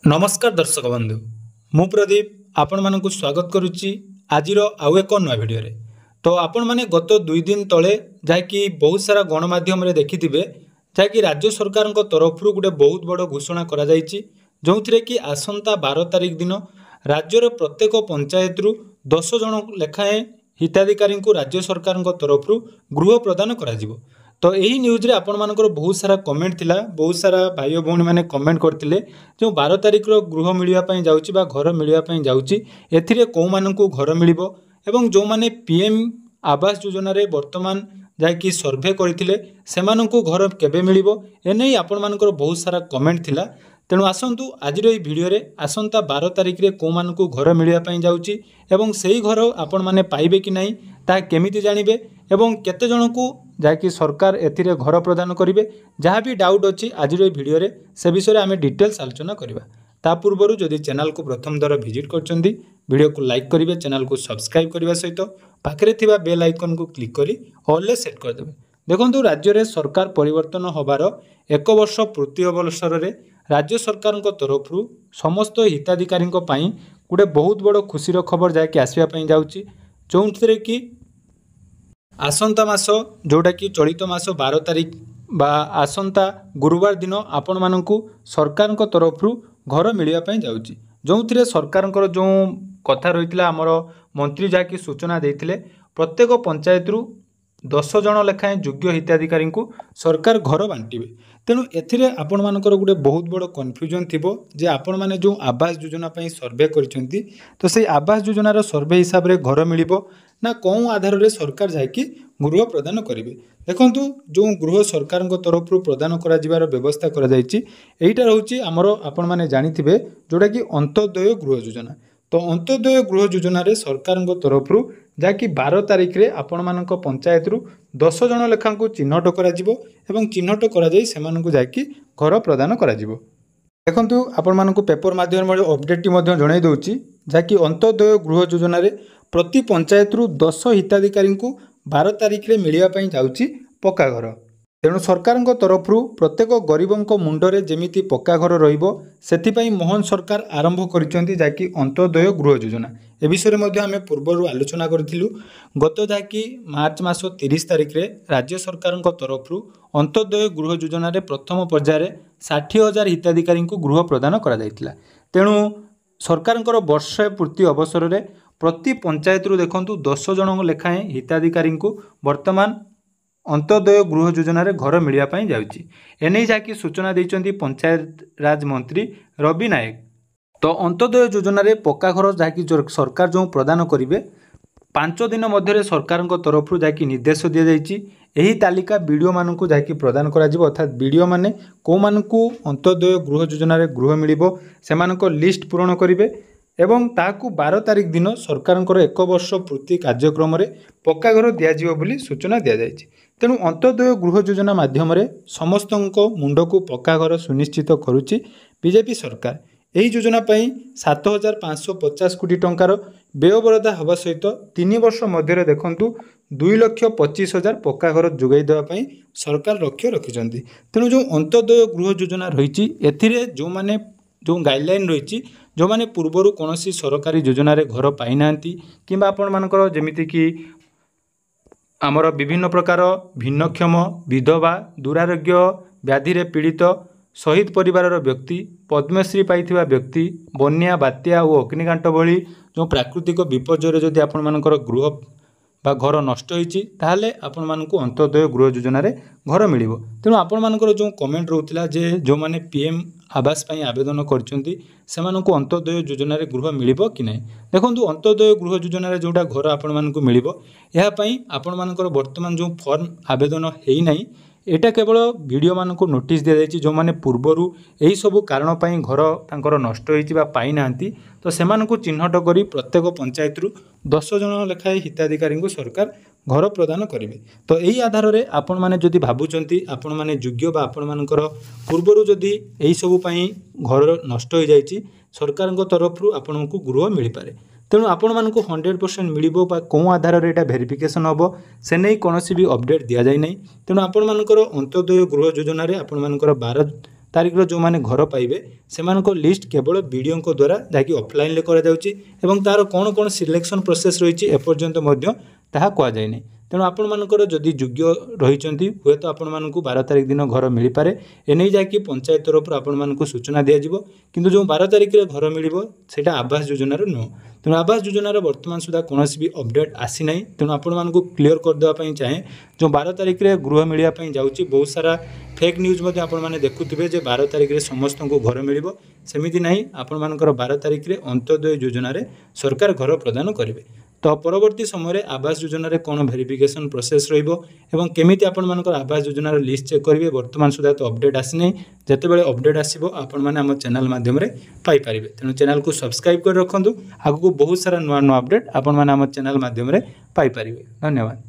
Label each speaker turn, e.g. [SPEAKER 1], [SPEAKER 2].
[SPEAKER 1] नमस्कार दर्शक बंधु मु प्रदीप आपण मानक स्वागत करुच्ची आज आउ एक नुआ भिडियो रे। तो आपण माने गत 2 दिन तले जहाँकि बहुत सारा गणमाध्यम देखिथिबे जहाँकि राज्य सरकार तरफ गोटे बहुत बड़ घोषणा करा जायछि जोंथिरे कि आसंता 12 तारिख दिन राज्यर प्रत्येक पंचायत रु 10 जन लेखाएं हिताधिकारी को राज्य सरकार तरफ गृह प्रदान करा जिवो। तो यही न्यूज रे आपण मानकर बहुत सारा कमेंट थिला, बहुत सारा भाई भौणी माने कमेंट करथिले जो 12 तारिख रो गृह मिलिया पई जाउची बा घर मिलिया पई जाउची एथिरे को मानकू घर मिलिबो एवं जो माने पीएम आवास योजना रे वर्तमान जाकी सर्वे करथिले सेमानकू घर केबे मिलिबो एनै आपण मानकर बहुत सारा कमेंट थिला। तेणु आसंतु आज भिडियो रे आसंता 12 तारिख रे को मानकू घर मिलिया पई जाउची एवं सेही घर आपण माने पाइबे कि नाही ता केमिति जानिबे एवं केते जनकू जाकि सरकार एथिरे घर प्रदान करिवे जहाँ भी डाउट अच्छी आज भिडियो रे से विषय में आम डिटेल्स आलोचना करवा। ता पूर्व जदि चैनल को प्रथम दर विजिट करछंती वीडियो को लाइक करिवे, चैनल को सब्सक्राइब करने सहित पाखरे थिबा बेल आइकन को क्लिक करी ऑल ले सेट कर देबे। देखंतु राज्य रे सरकार परिवर्तन होबार 1 वर्ष पूर्ति अवसर रे राज्य सरकार तरफ समस्त हिताधिकारी गोटे बहुत बड़ खुशी खबर जहाँकि आसवा जाऊँगी जो कि आसंता मास जोटा कि चलित मास 12 तारिख बा आसंता गुरुवार दिन आपण मानकू सरकार तरफ घर मिलवाई जाऊँगी जो सरकार जो कथा रही आमर मंत्री जहाँकि सूचना देते प्रत्येक पंचायत रु 10 जन लेखाएं योग्य हिताधिकारी को सरकार घर बांटे। तेणु एथिरे आपण मानकर गोटे बहुत बड़ कन्फ्यूजन थिबो जे आपण माने जो आवास योजना पई सर्वे करिसेंती तो से आवास योजनार सर्वे हिसाब रे घर मिलिबो ना कौन आधार रे सरकार जायकि गृह प्रदान करिवे। देखंतु जो गृह सरकार तरफ प्रदान करा जिवार व्यवस्था करा जायछि एइटा रहउछि हमर आपण माने जानिथिबे जोटा कि अंत्योदय गृह योजना। तो अंत्योदय गृह योजना रे सरकार तरफ जहाँकि 12 तारिख रे आपण मानक पंचायत रु 10 जन लेखा को चिन्हट करा जिवो एवं चिन्हट करा जाई सेमानकु जायकि घर प्रदान करा जिवो। देखंतु आपण मानकु पेपर माध्यम रे अपडेट टी मध्ये जणाई दउची जहाँकि अंत्योदय गृह योजना रे प्रति पंचायत रु 10 हिताधिकारी को 12 तारिख रे मिलिया पई जाउची पक्का घर। तेणु सरकार तरफ प्रत्येक गरीबों मुंडरे जेमिति पक्का घर रहिबो सेथिपई मोहन सरकार आरंभ करिसेंती जाकि अंत्योदय गृह योजना। ए विषय में आम पूर्व आलोचना करूँ गत जहाँकि मार्च मास 30 तारिख रे राज्य सरकार तरफ अंत्योदय गृह योजना रे प्रथम पर्यायर 60,000 हिताधिकारी को गृह प्रदान करा जायतिला। तेणु सरकार वर्ष पूर्ति अवसर में प्रति पंचायत रु देखंतु 10 जन लेखाएं हिताधिकारी को वर्तमान अंत्योदय गृह योजना रे घर मिलिया पई जाउची एनै जाकि सूचना दैचंती पंचायत राज मंत्री रवि नायक। तो अंत्योदय योजना रे पक्का घर जाकि सरकार जो प्रदान करिवे 5 दिन मध्य सरकार तरफ जाकि निर्देश दिया जायछि एही तालिका वीडियो मानकू जाकि प्रदान करा जिवो अर्थात वीडियो माने को मानकू अंत्योदय गृह योजना रे गृह मिलिबो सेमानको लिस्ट पूर्ण करिवे एवं ताकू 12 तारिख दिन सरकार 1 वर्ष पूर्ति कार्यक्रम रे पक्का घर दिया जिवो बोली सूचना दिया जायछि। तेणु अंत्योदय गृह योजना माध्यम समस्त मुंड को पक्का घर सुनिश्चित करुच्ची बीजेपी सरकार। यही योजना 7,550 कोटी टंकार व्ययबराद हवा सहित 3 वर्ष मध्य देखंतु 2,25,000 पक्का घर जोगाई देवाई सरकार लक्ष्य रखिंट। तेणु जो अंत्योदय गृह योजना रही एथिरे जो माने जो गाइडलाइन रही जो माने पूर्वर कौन सरकारी योजना रे घर पाई नांती किंबा आपण मानकर जेमिति कि आमर विभिन्न प्रकार भिन्नक्षम विधवा दुरारोग्य व्याधि रे पीड़ित शहीद परिवार व्यक्ति पद्मश्री पाइथिबा व्यक्ति बन्या बात्या और अग्निकांड भली जो प्राकृतिक विपर्यय जदि आपण मानकर गृह बा घर नष्ट होईची ताहले आपण मानकू अंत्योदय गृह योजना रे घर मिलिबो। तेणु आपण मानकर जो कमेंट रहउतिला जे जो माने पीएम आवास पई आवेदन करचंती सेमानकू अंत्योदय योजना रे गृह मिलिबो कि नै। देखंतु अंत्योदय गृह योजना रे जोटा घर आपण मानकू मिलिबो एहा पई आपण मानकर वर्तमान जो फॉर्म आवेदन हेई नै एटा केवल वीडियो मानकू नोटिस दिया जायछि जो माने पूर्वरु एही सबु कारण पई घर तांकर नष्ट होईछि बा पाई नांती तो सेमानकू चिन्हट करी प्रत्येक पंचायत रु 10 जन लेखाए हिताधिकारी को सरकार घर प्रदान करेंगे। तो यही आधार रे आपण माने जदि भाबुचंती आपण माने योग्य बा आपण मानकर पूर्वरु जदि एही सबु पई घर नष्ट हो जायछि सरकार तरफ आपको गृह मिल पारे। तेणु आपण मानकू 100% मिलिबो बा को आधार रे एटा वेरिफिकेशन हबो से नहीं कोनोसी भी अपडेट दिया जाय नै। तेणु आपण मानकर अंत्योदय गृह योजना रे आपण मानकर तारिखर जो मैंने घर पाइबे से लिस्ट केवल वीडियो द्वारा जहाँकि ऑफलाइन करा जाउची एवं तार कौन कौन सिलेक्शन प्रोसेस रही एपर्यंत ताहा कह जाए नहीं। तेणु आपण मानकर जदि योग्य रही हे तो आपण मानक 12 तारिख दिन घर मिल पारे एने जाकि पंचायत तरफ आपण मानक सूचना दिज्व किंतु जो 12 तारिख रे घर मिल सेटा आवास योजनार नुह। तेणु आवास योजनार वर्तमान सुधा कौन भी अपडेट आसी ना। तेणु आपण मानक क्लीयर करदेवाई चाहे जो 12 तारिख रे गृह मिलवाई जाऊँगी बहुत सारा फेक न्यूज आपण मैंने देखुवे 12 तारिख रे समस्त को घर मिल सेमती ना। आपण मानकर 12 तारिख रे अंत्योदय योजना सरकार घर प्रदान करेंगे। तो परवर्ती समय आवास योजना कौन वेरिफिकेशन प्रोसेस रही केमिति आपण मानकर आवास योजनार लिस्ट चेक करेंगे वर्तमान सुधा तो अपडेट आसी नहीं। जितेबाला अपडेट आसो आपण मैंने आम चैनल माध्यम पाइपर। तेणु चैनल को सब्सक्राइब कर रखुँ। आगू बहुत सारा नुआ नुआ अपडेट आपण मैंने आम चैनल माध्यम पाइपर। धन्यवाद।